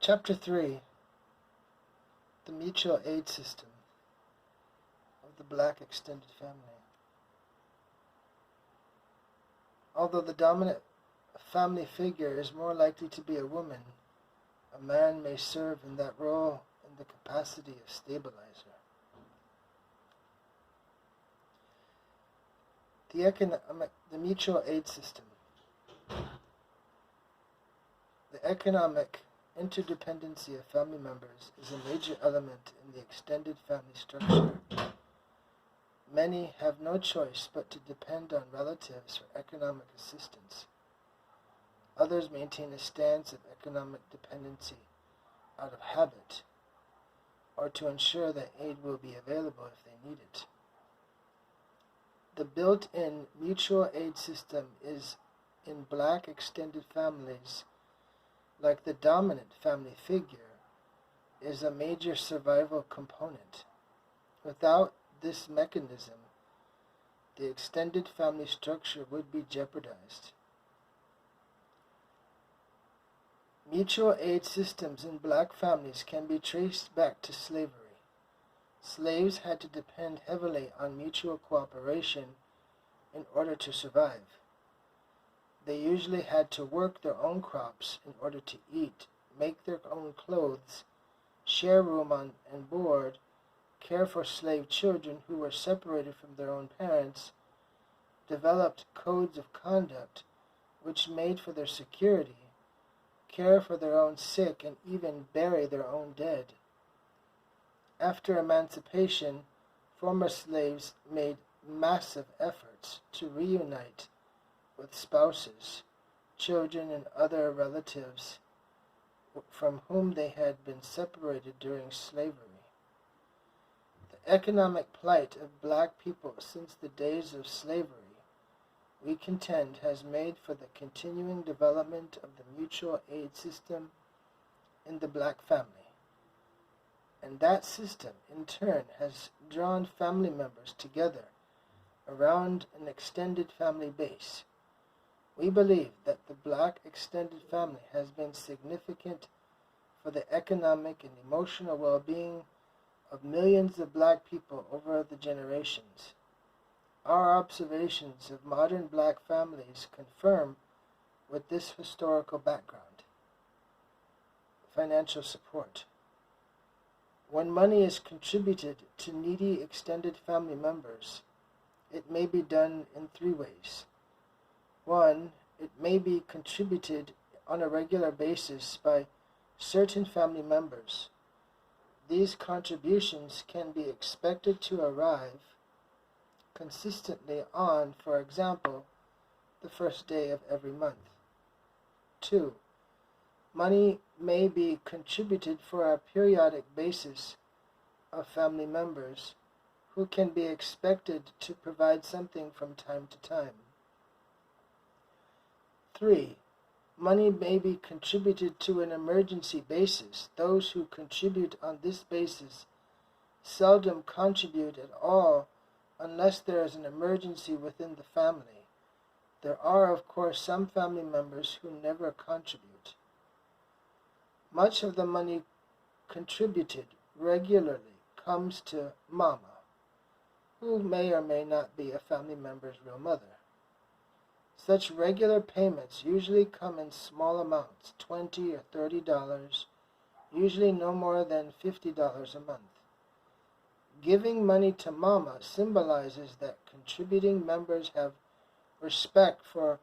Chapter 3, the mutual aid system of the black extended family. Although the dominant family figure is more likely to be a woman, a man may serve in that role in the capacity of stabilizer. The mutual aid system. The economic interdependency of family members is a major element in the extended family structure. Many have no choice but to depend on relatives for economic assistance. Others maintain a stance of economic dependency out of habit, or to ensure that aid will be available if they need it. The built-in mutual aid system is, in black extended families, like the dominant family figure, is a major survival component. Without this mechanism, the extended family structure would be jeopardized. Mutual aid systems in black families can be traced back to slavery. Slaves had to depend heavily on mutual cooperation in order to survive. They usually had to work their own crops in order to eat, make their own clothes, share room and board, care for slave children who were separated from their own parents, developed codes of conduct which made for their security, care for their own sick, and even bury their own dead. After emancipation, former slaves made massive efforts to reunite with spouses, children, and other relatives from whom they had been separated during slavery. The economic plight of black people since the days of slavery, we contend, has made for the continuing development of the mutual aid system in the black family. And that system, in turn, has drawn family members together around an extended family base. We believe that the black extended family has been significant for the economic and emotional well-being of millions of black people over the generations. Our observations of modern black families confirm with this historical background. Financial support. When money is contributed to needy extended family members, it may be done in three ways. 1. It may be contributed on a regular basis by certain family members. These contributions can be expected to arrive consistently on, for example, the first day of every month. 2. Money may be contributed for a periodic basis of family members who can be expected to provide something from time to time. 3. Money may be contributed to an emergency basis. Those who contribute on this basis seldom contribute at all unless there is an emergency within the family. There are, of course, some family members who never contribute. Much of the money contributed regularly comes to Mama, who may or may not be a family member's real mother. Such regular payments usually come in small amounts, $20 or $30, usually no more than $50 a month. Giving money to Mama symbolizes that contributing members have respect for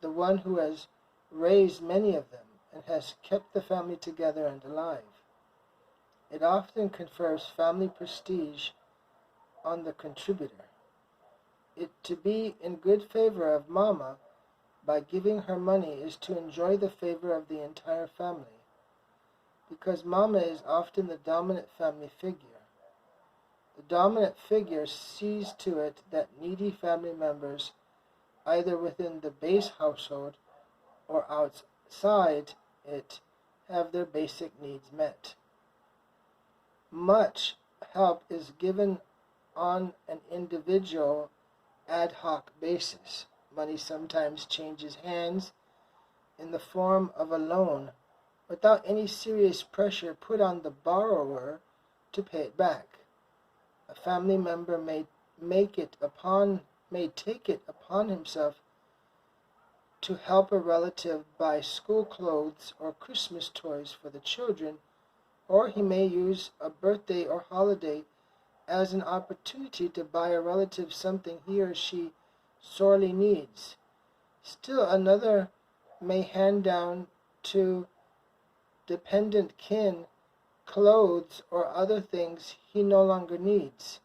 the one who has raised many of them and has kept the family together and alive. It often confers family prestige on the contributor. To be in good favor of Mama by giving her money is to enjoy the favor of the entire family, because Mama is often the dominant family figure. The dominant figure sees to it that needy family members, either within the base household or outside it, have their basic needs met. Much help is given on an individual ad hoc basis. Money sometimes changes hands in the form of a loan without any serious pressure put on the borrower to pay it back. A family member may take it upon himself to help a relative buy school clothes or Christmas toys for the children, or he may use a birthday or holiday as an opportunity to buy a relative something he or she sorely needs. Still another may hand down to dependent kin clothes or other things he no longer needs.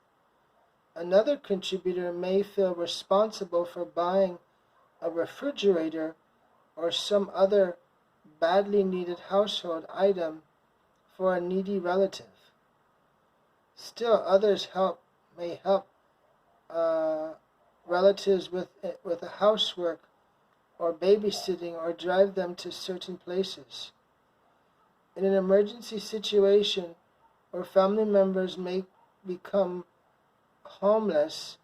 Another contributor may feel responsible for buying a refrigerator or some other badly needed household item for a needy relative. Still others may help relatives with a housework or babysitting or drive them to certain places. In an emergency situation where family members may become homeless,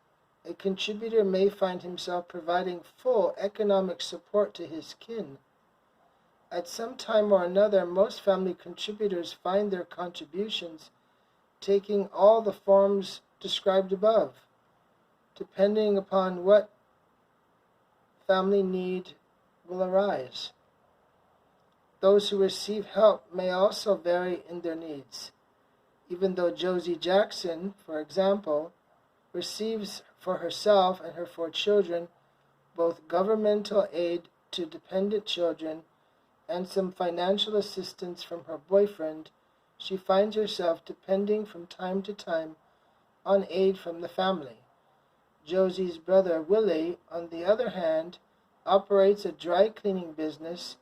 a contributor may find himself providing full economic support to his kin. At some time or another, most family contributors find their contributions taking all the forms described above, depending upon what family need will arise. Those who receive help may also vary in their needs. Even though Josie Jackson, for example, receives for herself and her 4 children both governmental aid to dependent children and some financial assistance from her boyfriend, she finds herself depending from time to time on aid from the family. Josie's brother Willie, on the other hand, operates a dry cleaning business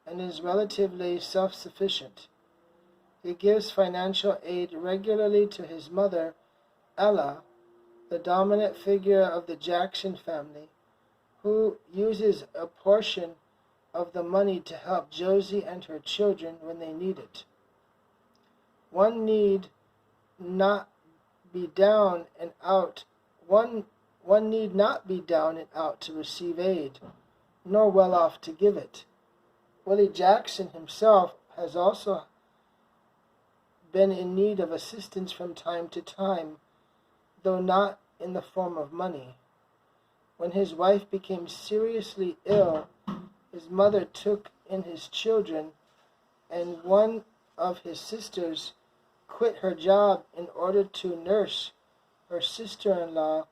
and is relatively self-sufficient. He gives financial aid regularly to his mother, Ella, the dominant figure of the Jackson family, who uses a portion of the money to help Josie and her children when they need it. One need not be down and out to receive aid, nor well off to give it. Willie Jackson himself has also been in need of assistance from time to time, though not in the form of money. When his wife became seriously ill, his mother took in his children, and one of his sisters quit her job in order to nurse her sister-in-law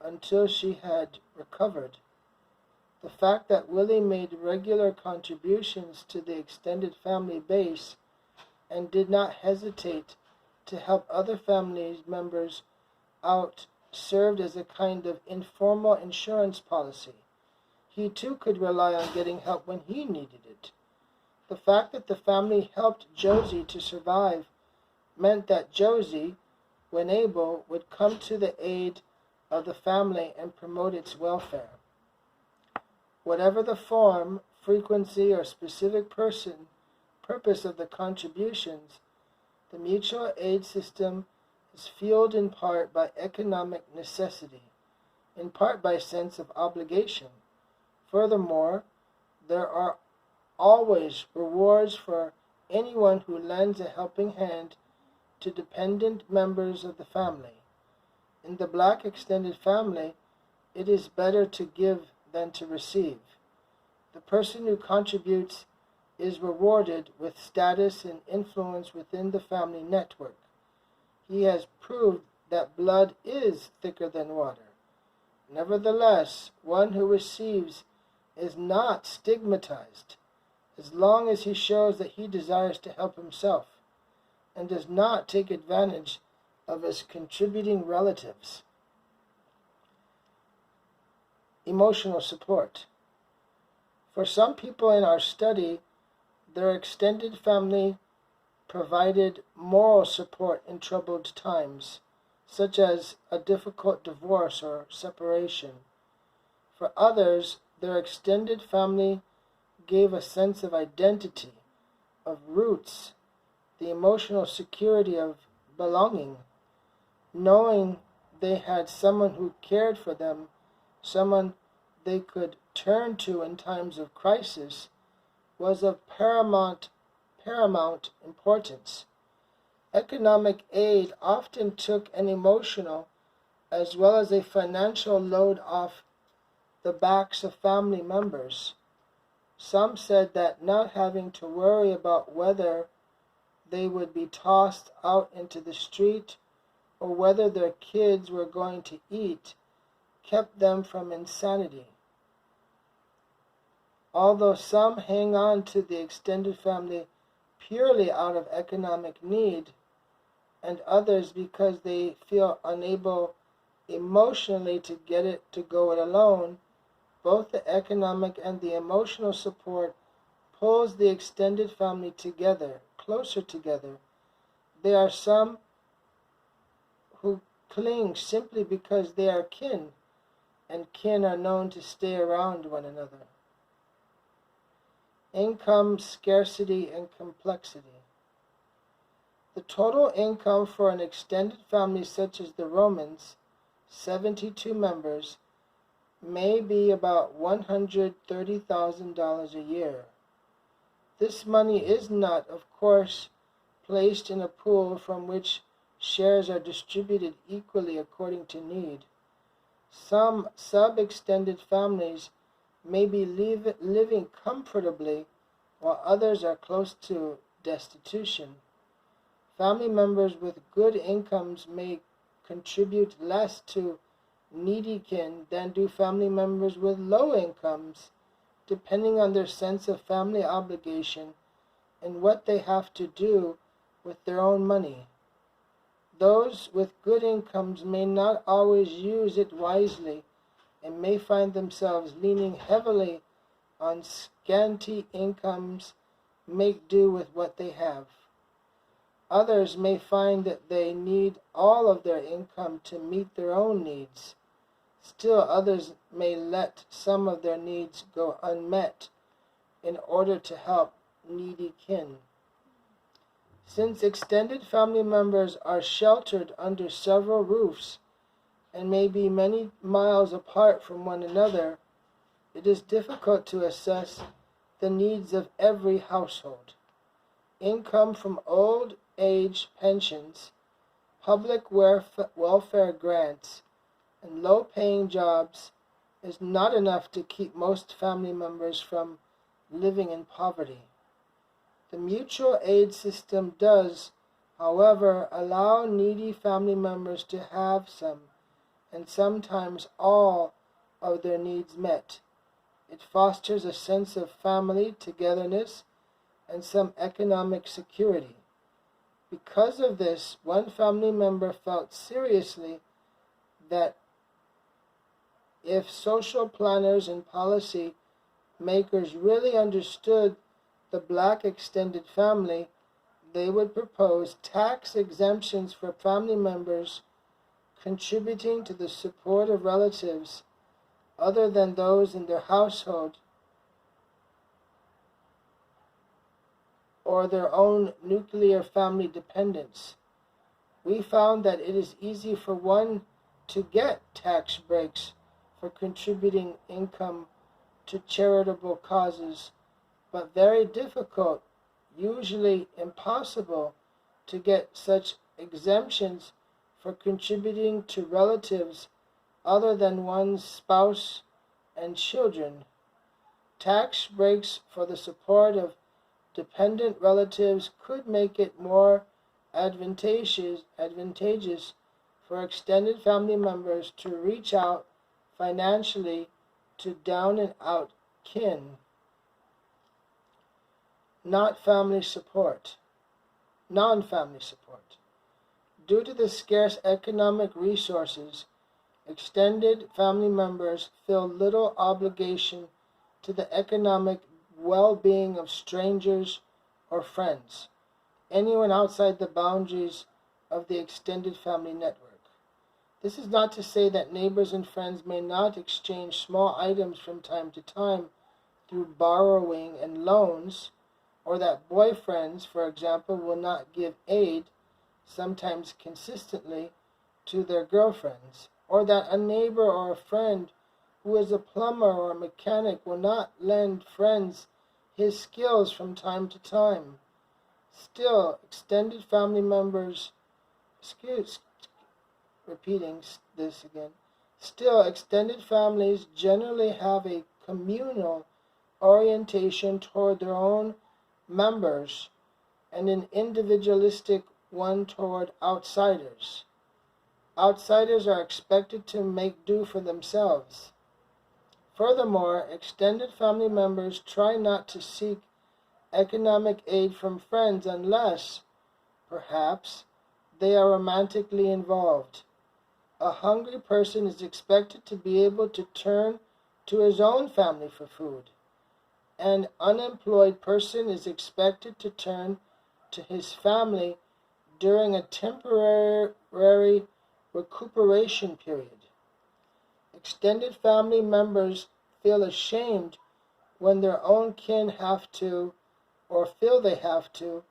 until she had recovered. The fact that Willie made regular contributions to the extended family base and did not hesitate to help other family members out served as a kind of informal insurance policy. He too could rely on getting help when he needed it. The fact that the family helped Josie to survive meant that Josie, when able, would come to the aid of the family and promote its welfare. Whatever the form, frequency, or specific purpose of the contributions, the mutual aid system is fueled in part by economic necessity, in part by sense of obligation. Furthermore, there are always rewards for anyone who lends a helping hand to dependent members of the family. In the Black extended family, it is better to give than to receive. The person who contributes is rewarded with status and influence within the family network. He has proved that blood is thicker than water. Nevertheless, one who receives is not stigmatized as long as he shows that he desires to help himself and does not take advantage of his contributing relatives. Emotional support. For some people in our study, their extended family provided moral support in troubled times, such as a difficult divorce or separation. For others, their extended family gave a sense of identity, of roots, the emotional security of belonging, knowing they had someone who cared for them, someone they could turn to in times of crisis, was of paramount paramount importance. Economic aid often took an emotional as well as a financial load off the backs of family members. Some said that not having to worry about whether they would be tossed out into the street or whether their kids were going to eat kept them from insanity. Although some hang on to the extended family purely out of economic need, and others because they feel unable emotionally to get it to go it alone, both the economic and the emotional support pulls the extended family together, closer together. There are some who cling simply because they are kin, and kin are known to stay around one another. Income scarcity and complexity. The total income for an extended family such as the Romans, 72 members, may be about $130,000 a year. This money is not, of course, placed in a pool from which shares are distributed equally according to need. Some sub-extended families may be living comfortably while others are close to destitution. Family members with good incomes may contribute less to needy kin than do family members with low incomes, depending on their sense of family obligation and what they have to do with their own money. Those with good incomes may not always use it wisely and may find themselves leaning heavily on scanty incomes, make do with what they have. Others may find that they need all of their income to meet their own needs. Still, others may let some of their needs go unmet in order to help needy kin. Since extended family members are sheltered under several roofs and may be many miles apart from one another, it is difficult to assess the needs of every household. Income from old age pensions, public welfare grants, and low-paying jobs is not enough to keep most family members from living in poverty. The mutual aid system does, however, allow needy family members to have some, and sometimes all, of their needs met. It fosters a sense of family togetherness and some economic security. Because of this, one family member felt seriously that if social planners and policy makers really understood the black extended family, they would propose tax exemptions for family members contributing to the support of relatives other than those in their household or their own nuclear family dependents. We found that it is easy for one to get tax breaks for contributing income to charitable causes, but very difficult, usually impossible, to get such exemptions for contributing to relatives other than one's spouse and children. Tax breaks for the support of dependent relatives could make it more advantageous for extended family members to reach out financially to down and out kin. Non-family support. Due to the scarce economic resources, extended family members feel little obligation to the economic well-being of strangers or friends, anyone outside the boundaries of the extended family network. This is not to say that neighbors and friends may not exchange small items from time to time through borrowing and loans, or that boyfriends, for example, will not give aid, sometimes consistently, to their girlfriends, or that a neighbor or a friend who is a plumber or a mechanic will not lend friends his skills from time to time. Still, extended family members, repeating this again. Still, extended families generally have a communal orientation toward their own members and an individualistic one toward outsiders. Outsiders are expected to make do for themselves. Furthermore, extended family members try not to seek economic aid from friends unless, perhaps, they are romantically involved. A hungry person is expected to be able to turn to his own family for food. An unemployed person is expected to turn to his family during a temporary recuperation period. Extended family members feel ashamed when their own kin have to, or feel they have to,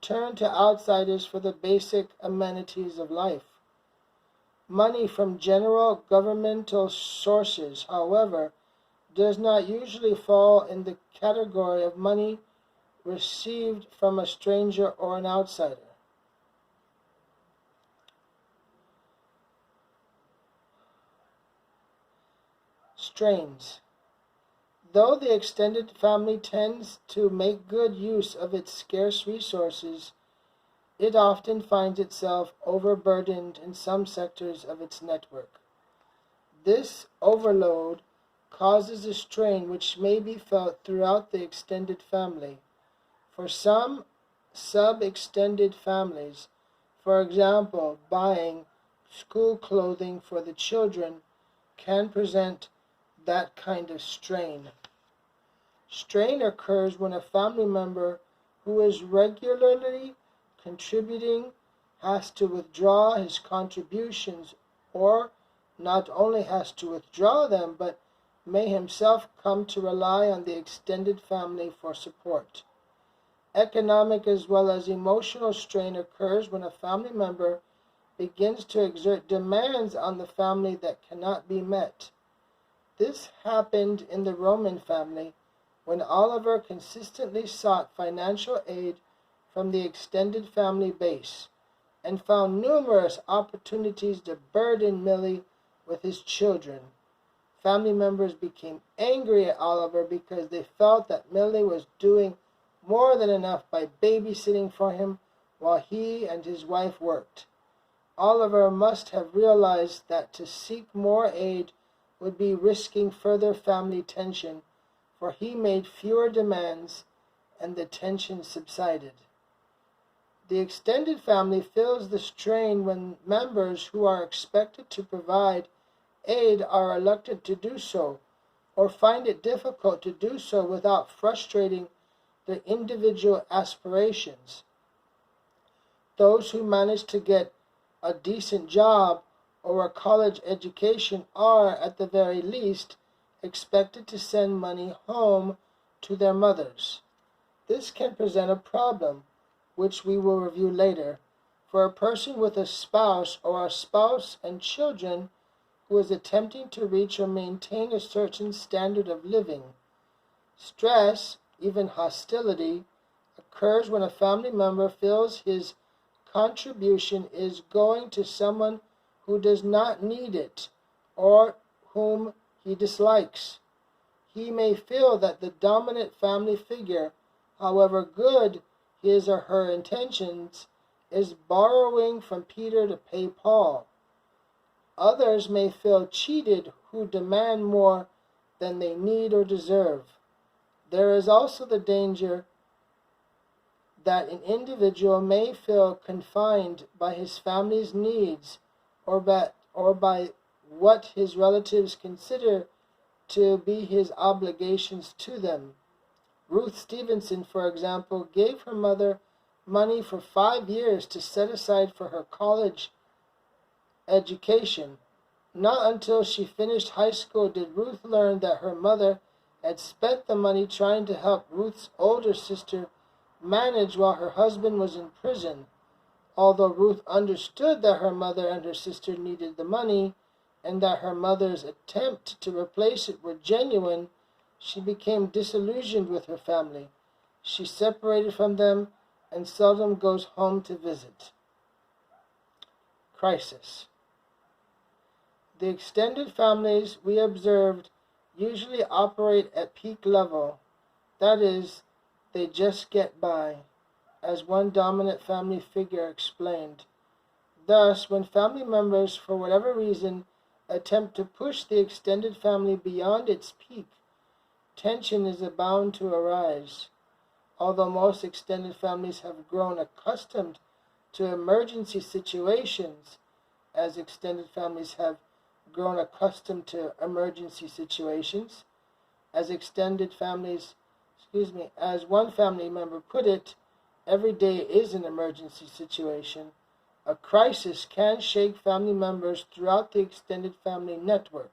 turn to outsiders for the basic amenities of life. Money from general governmental sources, however, does not usually fall in the category of money received from a stranger or an outsider. Strains. Though the extended family tends to make good use of its scarce resources, it often finds itself overburdened in some sectors of its network. This overload causes a strain which may be felt throughout the extended family. For some sub-extended families, for example, buying school clothing for the children can present that kind of strain. Strain occurs when a family member who is regularly contributing has to withdraw his contributions, or not only has to withdraw them, but may himself come to rely on the extended family for support. Economic as well as emotional strain occurs when a family member begins to exert demands on the family that cannot be met. This happened in the Roman family when Oliver consistently sought financial aid from the extended family base and found numerous opportunities to burden Millie with his children. Family members became angry at Oliver because they felt that Millie was doing more than enough by babysitting for him while he and his wife worked. Oliver must have realized that to seek more aid would be risking further family tension, for he made fewer demands and the tension subsided. The extended family feels the strain when members who are expected to provide aid are reluctant to do so, or find it difficult to do so without frustrating their individual aspirations. Those who manage to get a decent job or a college education are, at the very least, expected to send money home to their mothers. This can present a problem, which we will review later, for a person with a spouse or a spouse and children who is attempting to reach or maintain a certain standard of living. Stress, even hostility, occurs when a family member feels his contribution is going to someone who does not need it or whom he dislikes. He may feel that the dominant family figure, however good his or her intentions, is borrowing from Peter to pay Paul. Others may feel cheated who demand more than they need or deserve. There is also the danger that an individual may feel confined by his family's needs or by what his relatives consider to be his obligations to them. Ruth Stevenson, for example, gave her mother money for 5 years to set aside for her college education. Not until she finished high school did Ruth learn that her mother had spent the money trying to help Ruth's older sister manage while her husband was in prison. Although Ruth understood that her mother and her sister needed the money, and that her mother's attempt to replace it were genuine, she became disillusioned with her family. She separated from them and seldom goes home to visit. Crisis. The extended families we observed usually operate at peak level, that is, they just get by, as one dominant family figure explained. Thus, when family members, for whatever reason, attempt to push the extended family beyond its peak, tension is bound to arise. Although most extended families have grown accustomed to emergency situations, as extended families have grown accustomed to emergency situations, as one family member put it, every day is an emergency situation. A crisis can shake family members throughout the extended family network.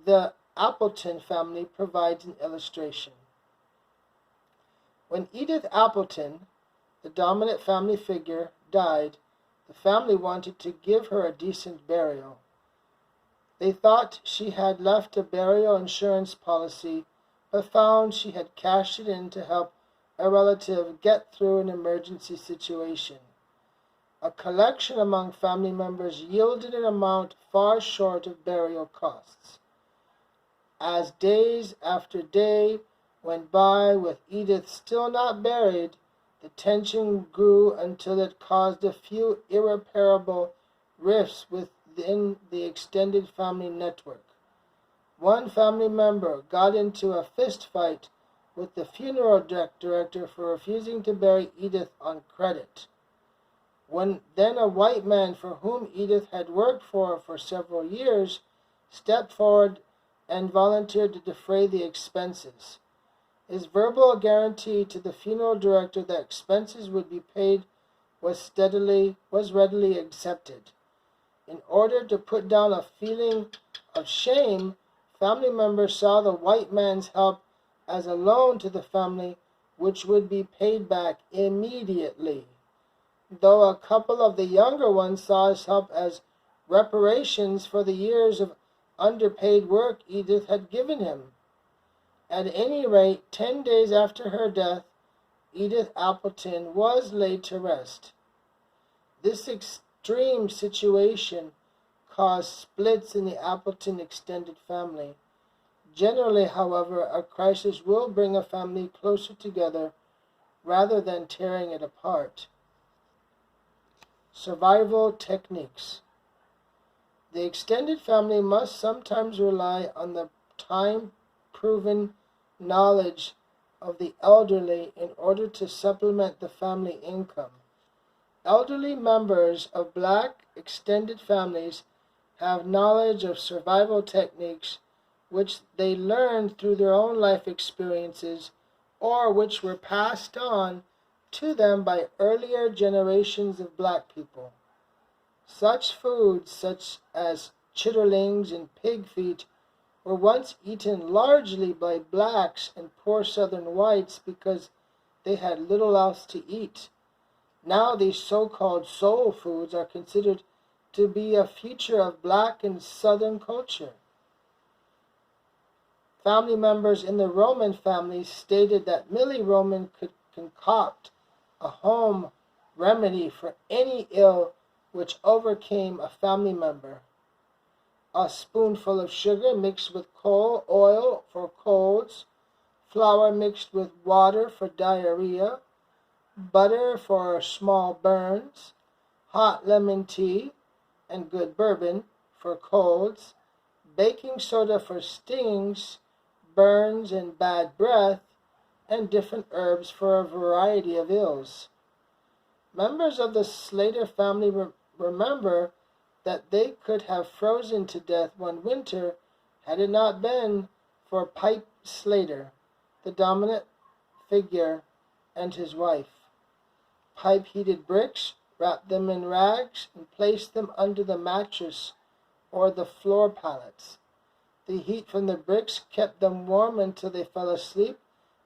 The Appleton family provides an illustration. When Edith Appleton, the dominant family figure, died, the family wanted to give her a decent burial. They thought she had left a burial insurance policy, but found she had cashed it in to help a relative get through an emergency situation. A collection among family members yielded an amount far short of burial costs. As days after day went by with Edith still not buried, the tension grew until it caused a few irreparable rifts within the extended family network. One family member got into a fist fight with the funeral director for refusing to bury Edith on credit. Then a white man for whom Edith had worked for several years stepped forward and volunteered to defray the expenses. His verbal guarantee to the funeral director that expenses would be paid was readily accepted. In order to put down a feeling of shame, family members saw the white man's help as a loan to the family, which would be paid back immediately, though a couple of the younger ones saw his help as reparations for the years of underpaid work Edith had given him. At any rate, 10 days after her death, Edith Appleton was laid to rest. This extreme situation caused splits in the Appleton extended family. Generally, however, a crisis will bring a family closer together rather than tearing it apart. Survival techniques. The extended family must sometimes rely on the time-proven knowledge of the elderly in order to supplement the family income. Elderly members of Black extended families have knowledge of survival techniques which they learned through their own life experiences or which were passed on to them by earlier generations of Black people. Such foods, such as chitterlings and pig feet, were once eaten largely by Blacks and poor Southern whites because they had little else to eat. Now these so-called soul foods are considered to be a feature of Black and Southern culture. Family members in the Roman family stated that Millie Roman could concoct a home remedy for any ill which overcame a family member. A spoonful of sugar mixed with coal oil for colds, flour mixed with water for diarrhea, butter for small burns, hot lemon tea, and good bourbon for colds, baking soda for stings, burns, and bad breath, and different herbs for a variety of ills. Members of the Slater family remember that they could have frozen to death one winter had it not been for Pipe Slater, the dominant figure, and his wife. Pipe heated bricks, wrapped them in rags, and placed them under the mattress or the floor pallets. The heat from the bricks kept them warm until they fell asleep,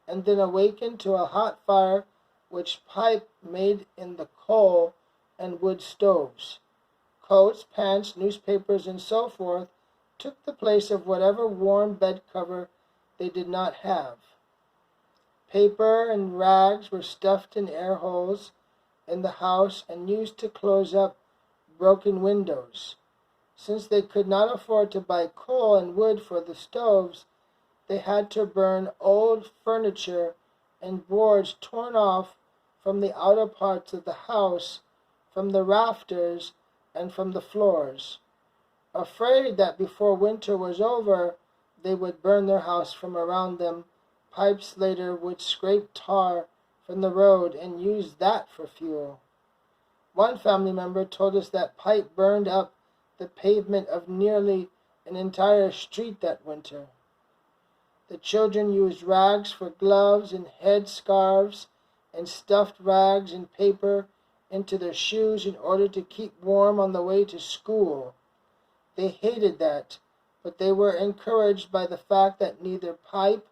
and then awakened to a hot fire which Pipe made in the coal and wood stoves. Coats, pants, newspapers, and so forth took the place of whatever warm bed cover they did not have. Paper and rags were stuffed in air holes in the house and used to close up broken windows. Since they could not afford to buy coal and wood for the stoves, they had to burn old furniture and boards torn off from the outer parts of the house, from the rafters, and from the floors. Afraid that before winter was over, they would burn their house from around them, pipes later would scrape tar from the road and use that for fuel. One family member told us that pipe burned up the pavement of nearly an entire street that winter. The children used rags for gloves and head scarves and stuffed rags and paper into their shoes in order to keep warm on the way to school. They hated that, but they were encouraged by the fact that neither Pipe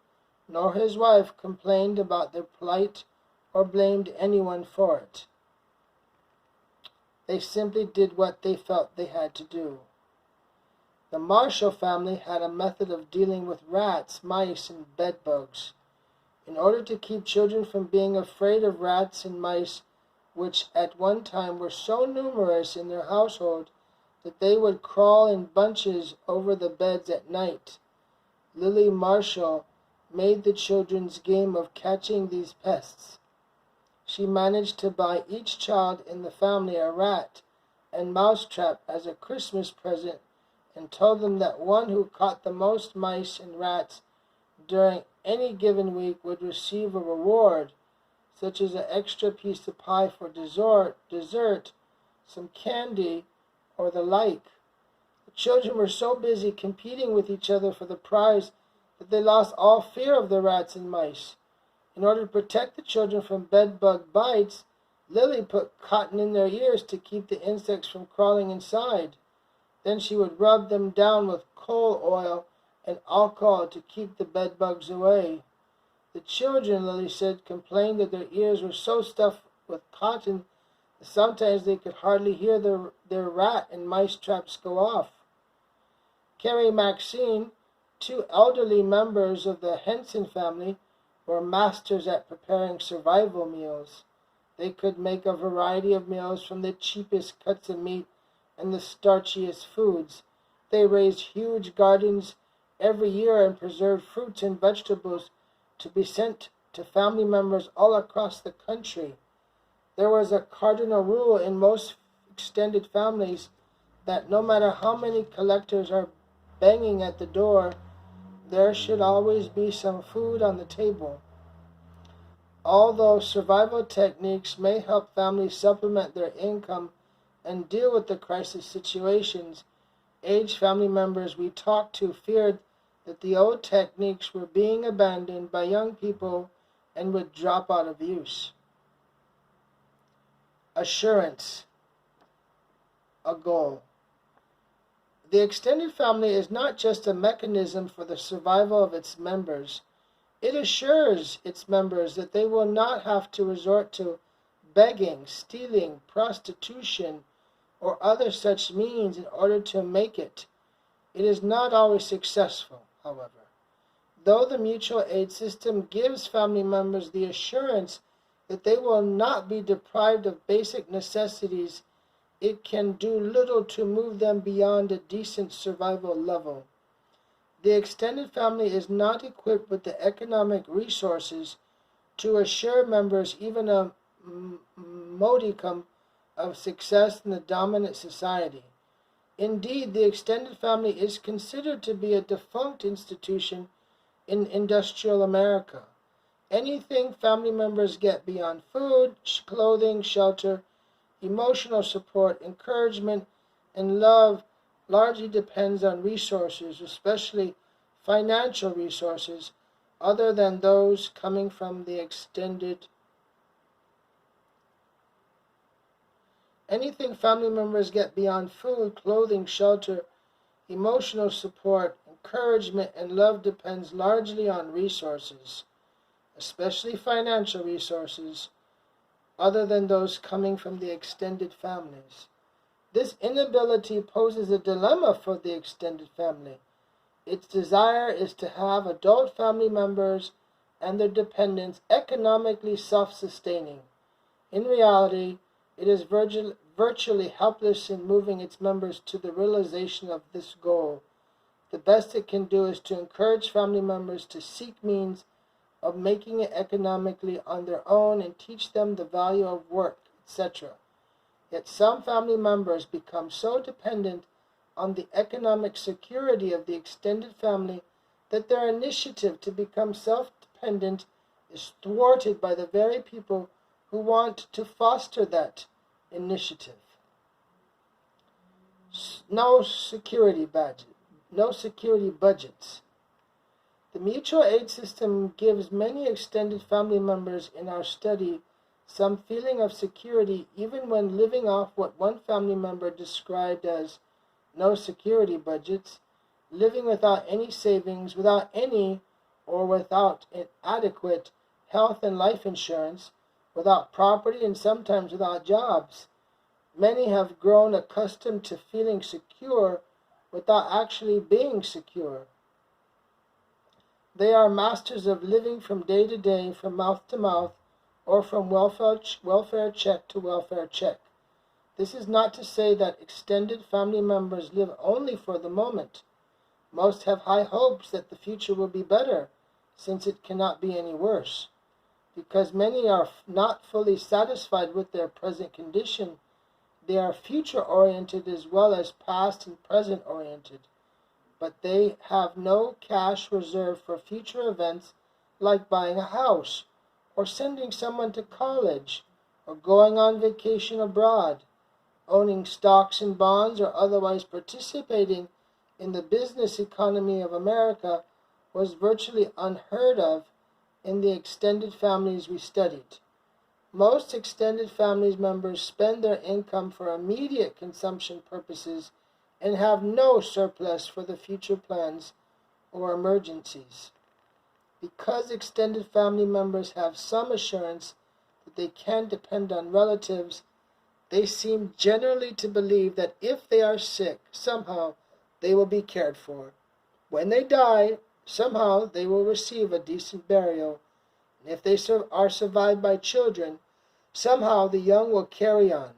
nor his wife complained about their plight or blamed anyone for it. They simply did what they felt they had to do. The Marshall family had a method of dealing with rats, mice, and bedbugs. In order to keep children from being afraid of rats and mice, which at one time were so numerous in their household that they would crawl in bunches over the beds at night, Lily Marshall made the children's game of catching these pests. She managed to buy each child in the family a rat and mouse trap as a Christmas present and told them that one who caught the most mice and rats during any given week would receive a reward, such as an extra piece of pie for dessert, some candy, or the like. The children were so busy competing with each other for the prize that they lost all fear of the rats and mice. In order to protect the children from bedbug bites, Lily put cotton in their ears to keep the insects from crawling inside. Then she would rub them down with coal oil and alcohol to keep the bedbugs away. The children, Lily said, complained that their ears were so stuffed with cotton that sometimes they could hardly hear their rat and mice traps go off. Carrie and Maxine, two elderly members of the Henson family, were masters at preparing survival meals. They could make a variety of meals from the cheapest cuts of meat and the starchiest foods. They raised huge gardens every year and preserved fruits and vegetables to be sent to family members all across the country. There was a cardinal rule in most extended families that no matter how many collectors are banging at the door, there should always be some food on the table. Although survival techniques may help families supplement their income and deal with the crisis situations, aged family members we talked to feared that the old techniques were being abandoned by young people and would drop out of use. Assurance, a goal. The extended family is not just a mechanism for the survival of its members. It assures its members that they will not have to resort to begging, stealing, prostitution, or other such means in order to make it. It is not always successful, however. Though the mutual aid system gives family members the assurance that they will not be deprived of basic necessities, it can do little to move them beyond a decent survival level. The extended family is not equipped with the economic resources to assure members even a modicum of success in the dominant society. Indeed, the extended family is considered to be a defunct institution in industrial America. Anything family members get beyond food, clothing, shelter, emotional support, encouragement, and love largely depends on resources, especially financial resources, other than those coming from the extended. Anything family members get beyond food, clothing, shelter, emotional support, encouragement, and love depends largely on resources, especially financial resources, other than those coming from the extended families. This inability poses a dilemma for the extended family. Its desire is to have adult family members and their dependents economically self-sustaining. In reality, it is virtually helpless in moving its members to the realization of this goal. The best it can do is to encourage family members to seek means of making it economically on their own and teach them the value of work, etc. Yet some family members become so dependent on the economic security of the extended family that their initiative to become self-dependent is thwarted by the very people who want to foster that initiative. No security budgets. The mutual aid system gives many extended family members in our study some feeling of security even when living off what one family member described as no security budgets, living without any savings, without any or without adequate health and life insurance, without property and sometimes without jobs. Many have grown accustomed to feeling secure without actually being secure. They are masters of living from day to day, from mouth to mouth, or from welfare check to welfare check. This is not to say that extended family members live only for the moment. Most have high hopes that the future will be better, since it cannot be any worse. Because many are not fully satisfied with their present condition, they are future-oriented as well as past and present-oriented. But they have no cash reserved for future events like buying a house, or sending someone to college, or going on vacation abroad, owning stocks and bonds, or otherwise participating in the business economy of America was virtually unheard of in the extended families we studied. Most extended families members spend their income for immediate consumption purposes and have no surplus for the future plans or emergencies. Because extended family members have some assurance that they can depend on relatives, they seem generally to believe that if they are sick, somehow they will be cared for. When they die, somehow they will receive a decent burial. And if they are survived by children, somehow the young will carry on.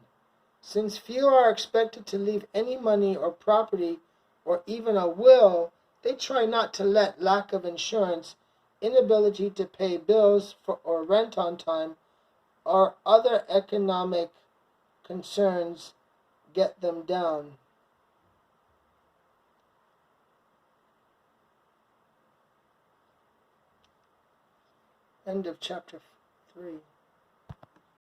Since few are expected to leave any money or property or even a will, they try not to let lack of insurance, inability to pay bills or rent on time, or other economic concerns get them down. End of chapter 3.